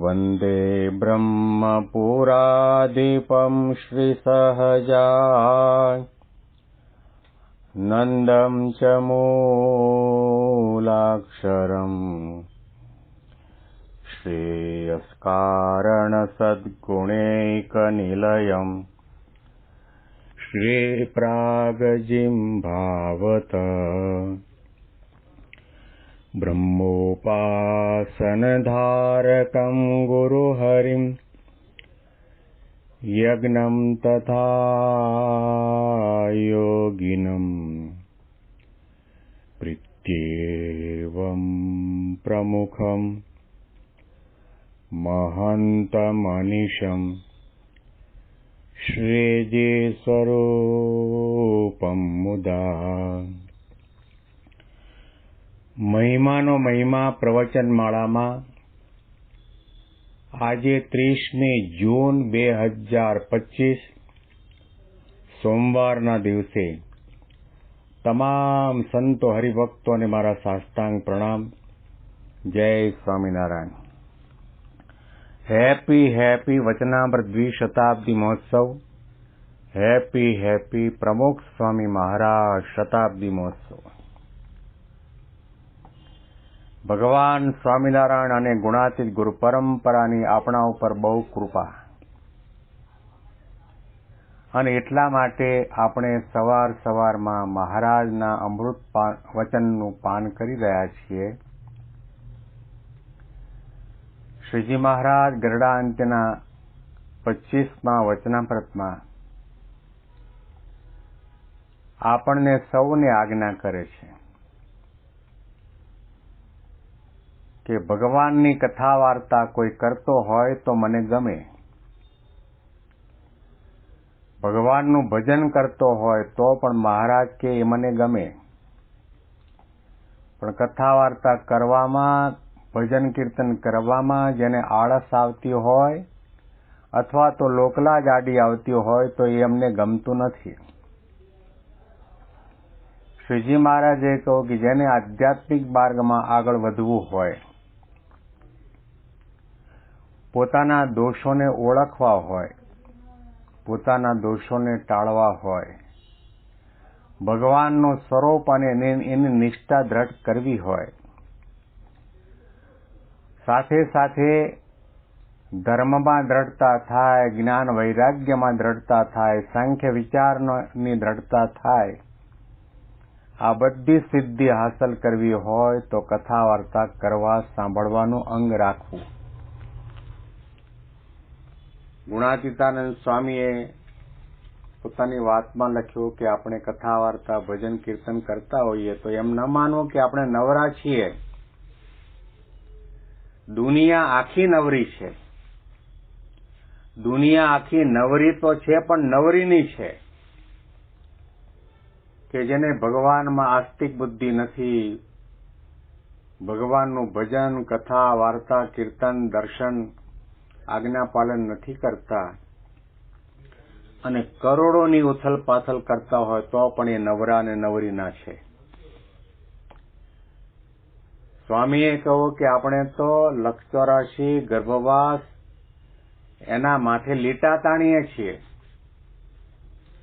वन्दे ब्रह्मपुराधिपं श्रीसहजानन्दं च मूलाक्षरम् श्रेयस्कारणसद्गुणैकनिलयम् श्रीप्रागजिह्वावत ब्रह्मोपासनधारकं गुरुहरिं यज्ञं तथा योगिनं प्रीत्येवं प्रमुखं महन्तमनिशं श्रीजे स्वरूपं मुदा। મહિમાનો મહિમા પ્રવચનમાળામાં આજે 30મી જૂન 2025 સોમવારના દિવસે તમામ સંતો હરિભક્તોને મારા સાષ્ટાંગ પ્રણામ. જય સ્વામિનારાયણ. હેપી વચનામૃત દ્વિશતાબ્દી મહોત્સવ. હેપી પ્રમુખ સ્વામી મહારાજ શતાબ્દી મહોત્સવ. ભગવાન સ્વામિનારાયણ અને ગુણાતીત ગુરુ પરંપરાની આપણા ઉપર બહુ કૃપા, અને એટલા માટે આપણે સવારમાં મહારાજના અમૃત વચનનું પાન કરી રહ્યા છીએ. શ્રીજી મહારાજ ગરડા અંત્યના 25મા વચનામૃતમાં આપણને સૌને આજ્ઞા કરે છે કે ભગવાનની કથા વાર્તા કોઈ કરતો હોય તો મને ગમે, ભગવાનનું ભજન કરતો હોય તો પણ મહારાજ કે એ મને ગમે, પણ કથા વાર્તા કરવામાં, ભજન કીર્તન કરવામાં જેને આળસ આવતી હોય અથવા તો લોકલાજ આડી આવતી હોય તો એ અમને ગમતું નથી. શ્રીજી મહારાજે કહ્યું કે જેને આધ્યાત્મિક માર્ગમાં આગળ વધવું હોય, પોતાના દોષોને ઓળખવા હોય, પોતાના દોષોને ટાળવા હોય, ભગવાનનું સ્વરૂપ અને એની નિષ્ઠા દ્રઢ કરવી હોય, સાથે ધર્મમાં દ્રઢતા થાય, જ્ઞાન વૈરાગ્યમાં દ્રઢતા થાય, સાંખ્ય વિચારની દ્રઢતા થાય, આ બધી સિદ્ધિ હાંસલ કરવી હોય તો કથા વાર્તા કરવા, સાંભળવાનું અંગ રાખવું. ગુણાતીતાનંદ સ્વામીએ પોતાની વાતમાં લખ્યું કે આપણે કથા વાર્તા, ભજન કીર્તન કરતા હોઈએ તો એમ ન માનવું કે આપણે નવરા છીએ. દુનિયા આખી નવરી છે. દુનિયા આખી નવરી તો છે, પણ નવરીની છે કે જેને ભગવાનમાં આસ્તિક બુદ્ધિ નથી, ભગવાનનું ભજન, કથા, વાર્તા, કીર્તન, દર્શન, આજ્ઞા પાલન નથી કરતા અને કરોડોની ઉથલ પાથલ કરતા હોય તો પણ એ નવરા અને નવરીના છે. સ્વામીએ કહ્યું કે આપણે તો 184 ગર્ભવાસ એના માથે લીટા તાણીએ છીએ,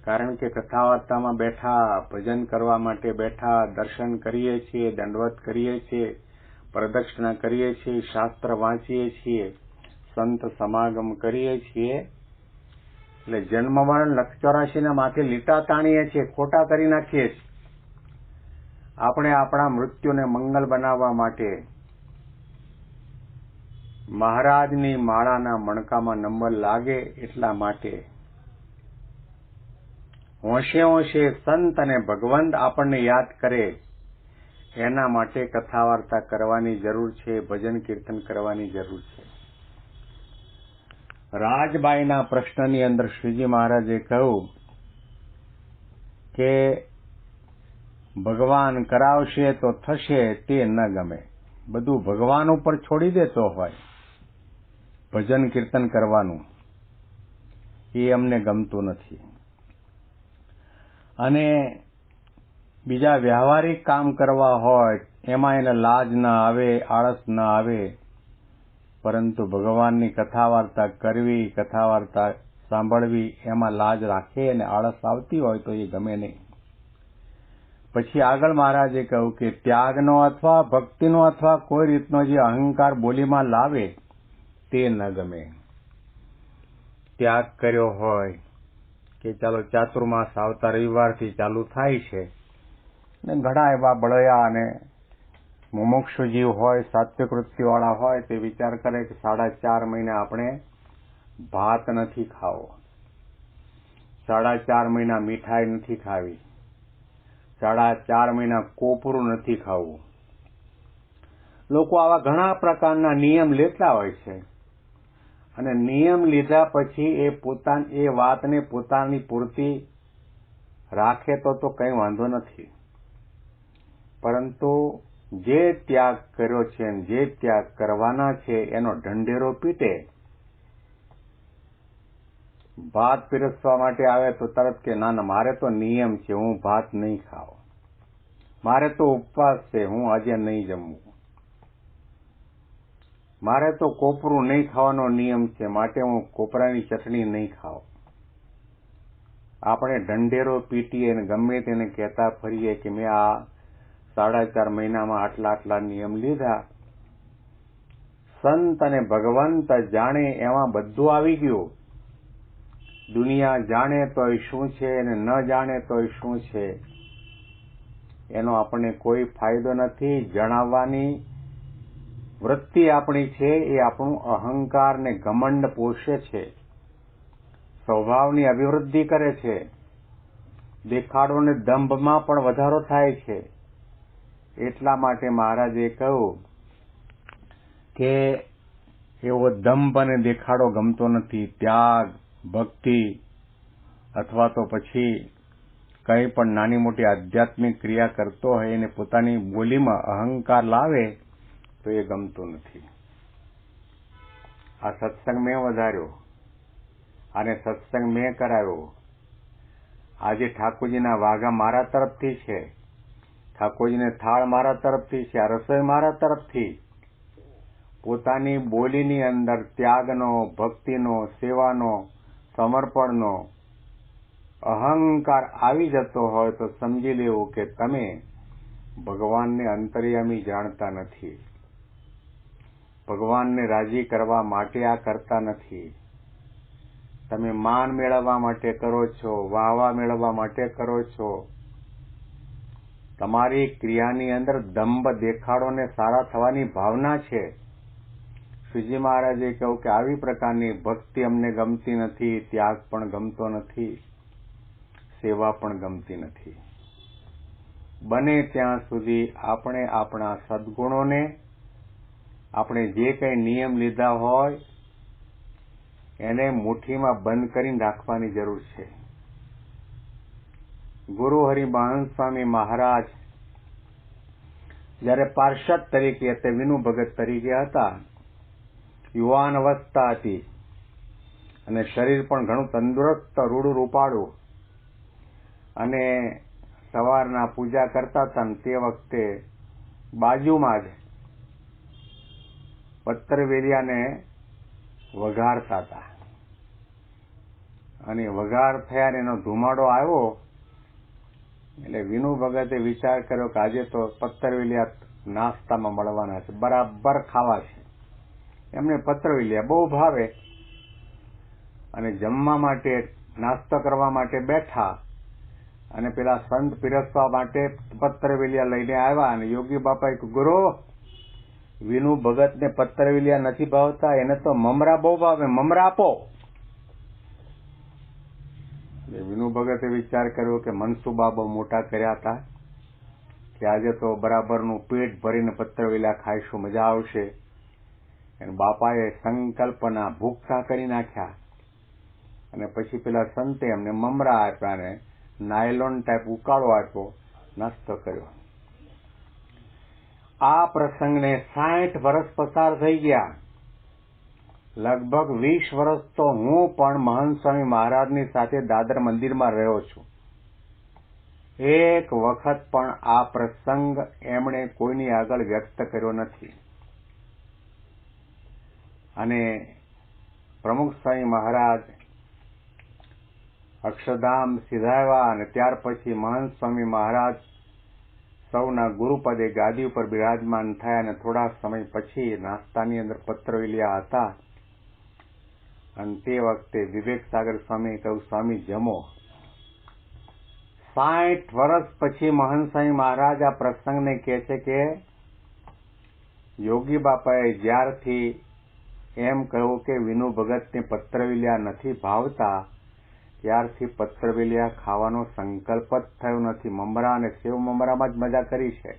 કારણ કે કથા વાર્તામાં બેઠા, ભજન કરવા માટે બેઠા, દર્શન કરીએ છીએ, દંડવત કરીએ છીએ, પ્રદક્ષિણા કરીએ છીએ, શાસ્ત્ર વાંચીએ છીએ, સંત સમાગમ કરીએ છીએ, એટલે જન્મ મરણ 184 માથે લીટા તાણીએ છીએ, ખોટા કરી નાખીએ છીએ. આપણે આપણા મૃત્યુને મંગલ બનાવવા માટે મહારાજની માળાના મણકામાં નંબર લાગે એટલા માટે હોંશે સંત અને ભગવંત આપણને યાદ કરે એના માટે કથા વાર્તા કરવાની જરૂર છે, ભજન કીર્તન કરવાની જરૂર છે. રાજબાઈના પ્રશ્નની અંદર શ્રીજી મહારાજે કહ્યું કે ભગવાન કરાવશે તો થશે તે ન ગમે. બધું ભગવાન ઉપર છોડી દેતો હોય, ભજન કીર્તન કરવાનું એ અમને ગમતું નથી. અને બીજા વ્યવહારિક કામ કરવા હોય એમાં એને લાજ ન આવે, આળસ ન આવે પરંતુ ભગવાનની કથા વાર્તા કરવી, કથા વાર્તા સાંભળવી એમાં લાજ રાખે અને આળસ આવતી હોય તો એ ગમે નહીં. પછી આગળ મહારાજે કહ્યું કે ત્યાગનો અથવા ભક્તિનો અથવા કોઈ રીતનો જે અહંકાર બોલીમાં લાવે તે ન ગમે. ત્યાગ કર્યો હોય કે ચાલો ચાતુર્માસ આવતા રવિવારથી ચાલુ થાય છે ને ઘણા એવા બળયા અને મુમુક્ષુ જીવ હોય, સાત્વિક વૃત્તિવાળા હોય તે વિચાર કરે કે 4.5 મહિના આપણે ભાત નથી ખાવો, 4.5 મહિના મીઠાઈ નથી ખાવી, 4.5 મહિના કોપરું નથી ખાવું. લોકો આવા ઘણા પ્રકારના નિયમ લેતા હોય છે અને નિયમ લીધા પછી એ વાતને પોતાની પૂરતી રાખે તો કંઈ વાંધો નથી. પરંતુ જે ત્યાગ કર્યો છે અને જે ત્યાગ કરવાના છે એનો ઢંઢેરો પીટે. ભાત પીરસવા માટે આવે તો તરત કે ના મારે તો નિયમ છે, હું ભાત નહીં ખાઉં, મારે તો ઉપવાસ છે, હું આજે નહીં જમવું, મારે તો કોપરું નહીં ખાવાનો નિયમ છે, માટે હું કોપરાની ચટણી નહીં ખાઉં. આપણે ઢંઢેરો પીટીએ અને ગમે તેને કહેતા ફરીએ કે મેં આ 4.5 મહિનામાં આટલા નિયમ લીધા. સંત અને ભગવંત જાણે એમાં બધું આવી ગયું. દુનિયા જાણે તોય શું છે અને ન જાણે તોય શું છે એનો આપણને કોઈ ફાયદો નથી. જણાવવાની વૃત્તિ આપણી છે એ આપણું અહંકાર ને ઘમંડ પોષે છે, સ્વભાવની અભિવૃદ્ધિ કરે છે, દેખાડો ને દંભમાં પણ વધારો થાય છે. એટલા માટે મહારાજે કહ્યું કે એવો દંભ અને દેખાડો ગમતો નથી. ત્યાગ, ભક્તિ અથવા તો પછી કંઈ પણ નાની મોટી આધ્યાત્મિક ક્રિયા કરતો હોય અને પોતાની બોલીમાં અહંકાર લાવે તો એ ગમતું નથી. આ સત્સંગ મેં વધાર્યો, આને સત્સંગ મેં કરાવ્યો, આજે ઠાકોરજીના વાઘા મારા તરફથી છે, ઠાકોરજીને થાળ મારા તરફથી છે, આ રસોઈ મારા તરફથી. પોતાની બોલીની અંદર ત્યાગનો, ભક્તિનો, સેવાનો, સમર્પણનો અહંકાર આવી જતો હોય તો સમજી લેવું કે તમે ભગવાનને અંતર્યામી જાણતા નથી. ભગવાનને રાજી કરવા માટે આ કરતા નથી. તમે માન મેળવવા માટે કરો છો, વાહવા મેળવવા માટે કરો છો. તમારી ક્રિયાની અંદર દંભ, દેખાડો ને સારા થવાની ભાવના છે. શ્રીજી મહારાજે કહ્યું કે આવી પ્રકારની ભક્તિ અમને ગમતી નથી, ત્યાગ પણ ગમતો નથી, સેવા પણ ગમતી નથી. બને ત્યાં સુધી આપણે આપણા સદગુણોને, આપણે જે કંઈ નિયમ લીધા હોય એને મુઠ્ઠીમાં બંધ કરીને રાખવાની જરૂર છે. ગુરુ હરિમહંસ સ્વામી મહારાજ જયારે પાર્ષદ તરીકે તે વિનુ ભગત તરીકે હતા, યુવાન અવસ્થા હતી અને શરીર પણ ઘણું તંદુરસ્ત, રૂડું રૂપાળું, અને સવારના પૂજા કરતા હતા ને તે વખતે બાજુમાં જ પત્રવેલિયાને વઘારતા હતા અને વઘાર થયા ને એનો ધુમાડો આવ્યો એટલે વિનુ ભગતે વિચાર કર્યો કે આજે તો પત્રવેલિયા નાસ્તામાં મળવાના છે, બરાબર ખાવા છે. એમને પત્રવેલિયા બહુ ભાવે અને જમવા માટે, નાસ્તો કરવા માટે બેઠા અને પેલા સંત પીરસવા માટે પત્રવેલિયા લઈને આવ્યા અને યોગી બાપાએ કહ્યું, ગુરુ વિનુ ભગતને પત્રવેલિયા નથી ભાવતા, એને તો મમરા બહુ ભાવે, મમરા આપો. વિનુ ભગતે વિચાર કર્યો કે મનસુબા બહુ મોટા કર્યા હતા કે આજે તો બરાબરનું પેટ ભરીને પત્રવેલિયા ખાઈશું, મજા આવશે. અને બાપાએ સંકલ્પના ભૂખતા કરી નાખ્યા અને પછી પેલા સંતે એમને મમરા આપ્યા ને નાયલોન ટાઈપ ઉકાળો આપ્યો, નાસ્તો કર્યો. આ પ્રસંગને 60 વર્ષ પસાર થઈ ગયા. લગભગ 20 વર્ષ તો હું પણ મહંત સ્વામી મહારાજની સાથે દાદર મંદિરમાં રહ્યો છું. એક વખત પણ આ પ્રસંગ એમણે કોઈની આગળ વ્યક્ત કર્યો નથી. અને પ્રમુખ સ્વામી મહારાજ અક્ષરધામ સિધાવ્યા અને ત્યાર પછી મહંત સ્વામી મહારાજ સૌના ગુરુપદે ગાદી ઉપર બિરાજમાન થયા અને થોડા સમય પછી નાસ્તાની અંદર પત્રવિલિયા હતા અને તે વખતે વિવેક સાગર સ્વામી કહ્યું, સ્વામી જમો. 60 વર્ષ પછી મહંત સ્વામી મહારાજ આ પ્રસંગને કહે છે કે યોગી બાપાએ જ્યારથી એમ કહ્યું કે વિનુ ભગતને પત્રવિલિયા નથી ભાવતા ત્યારથી પત્રવિલિયા ખાવાનો સંકલ્પ જ થયો નથી. મમરા અને સેવ મમરામાં જ મજા કરી છે.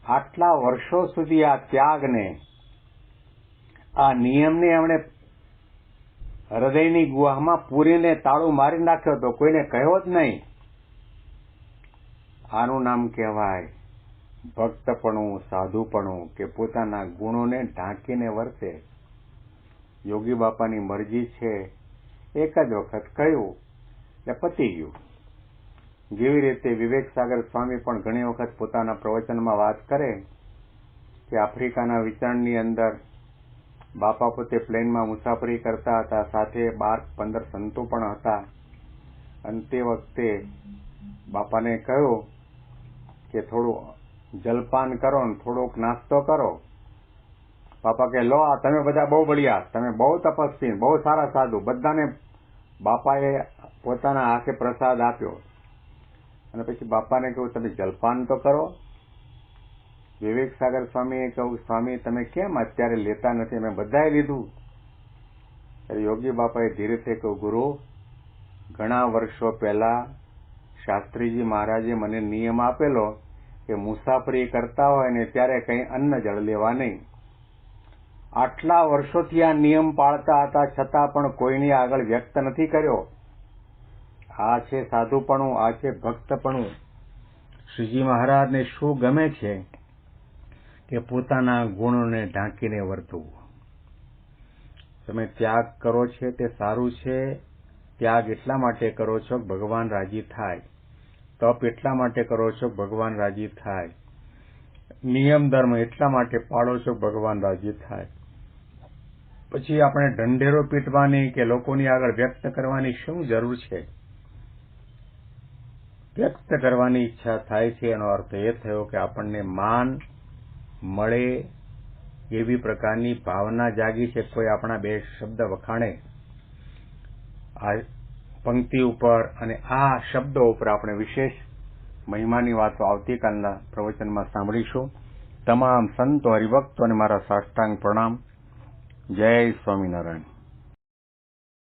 આટલા વર્ષો સુધી આ ત્યાગને, આ નિયમને એમણે હૃદયની ગુહામાં પૂરીને તાળું મારી નાખ્યો હતો, કોઈને કહ્યો જ નહીં. આનું નામ કહેવાય ભક્તપણું, સાધુપણું, કે પોતાના ગુણોને ઢાંકીને વર્તે. યોગી બાપાની મરજી છે, એક જ વખત કહ્યું એટલે પતી ગયું. જેવી રીતે વિવેક સાગર સ્વામી પણ ઘણી વખત પોતાના પ્રવચનમાં વાત કરે કે આફ્રિકાના વિચરણની અંદર બાપા પોતે પ્લેનમાં મુસાફરી કરતા હતા, સાથે 12-15 સંતો પણ હતા. અને તે વખતે બાપાને કહ્યું કે થોડું જલપાન કરો ને થોડોક નાસ્તો કરો. બાપા કે લો, આ તમે બધા બહુ બળિયા, તમે બહુ તપસ્વી, બહુ સારા સાધુ. બધાને બાપાએ પોતાના હાથે પ્રસાદ આપ્યો અને પછી બાપાને કહ્યું તમે જલપાન તો કરો. વિવેક સાગર સ્વામીએ કહ્યું, સ્વામી તમે કેમ અત્યારે લેતા નથી, અમે બધાએ લીધું. ત્યારે યોગી બાપાએ ધીરેથી કહ્યું, ગુરુ, ઘણા વર્ષો પહેલા શાસ્ત્રીજી મહારાજે મને નિયમ આપેલો કે મુસાફરી કરતા હોય ને ત્યારે કંઈ અન્ન જળ લેવા નહીં. આટલા વર્ષોથી આ નિયમ પાળતા હતા છતાં પણ કોઈની આગળ વ્યક્ત નથી કર્યો. આ છે સાધુપણું, આ છે ભક્તપણું. શ્રીજી મહારાજને શું ગમે છે કે પોતાના ગુણોને ઢાંકીને વર્તવું. તમે ત્યાગ કરો છો તે સારું છે. ત્યાગ એટલા માટે કરો છો કે ભગવાન રાજી થાય. તપ એટલા માટે કરો છો કે ભગવાન રાજી થાય. નિયમ ધર્મ એટલા માટે પાળો છો કે ભગવાન રાજી થાય. પછી આપણે ઢંઢેરો પીટવાની કે લોકોની આગળ વ્યક્ત કરવાની શું જરૂર છે? વ્યક્ત કરવાની ઈચ્છા થાય છે એનો અર્થ એ થયો કે આપણને માન મળે એવી પ્રકારની ભાવના જાગી છે. કોઈ આપણા 2 શબ્દ વખાણે આ પંક્તિ ઉપર અને આ શબ્દો ઉપર આપણે વિશેષ મહિમાની વાતો આવતીકાલના પ્રવચનમાં સાંભળીશું. તમામ સંતો હરિભક્તોને મારા સાષ્ટાંગ પ્રણામ. જય સ્વામિનારાયણ.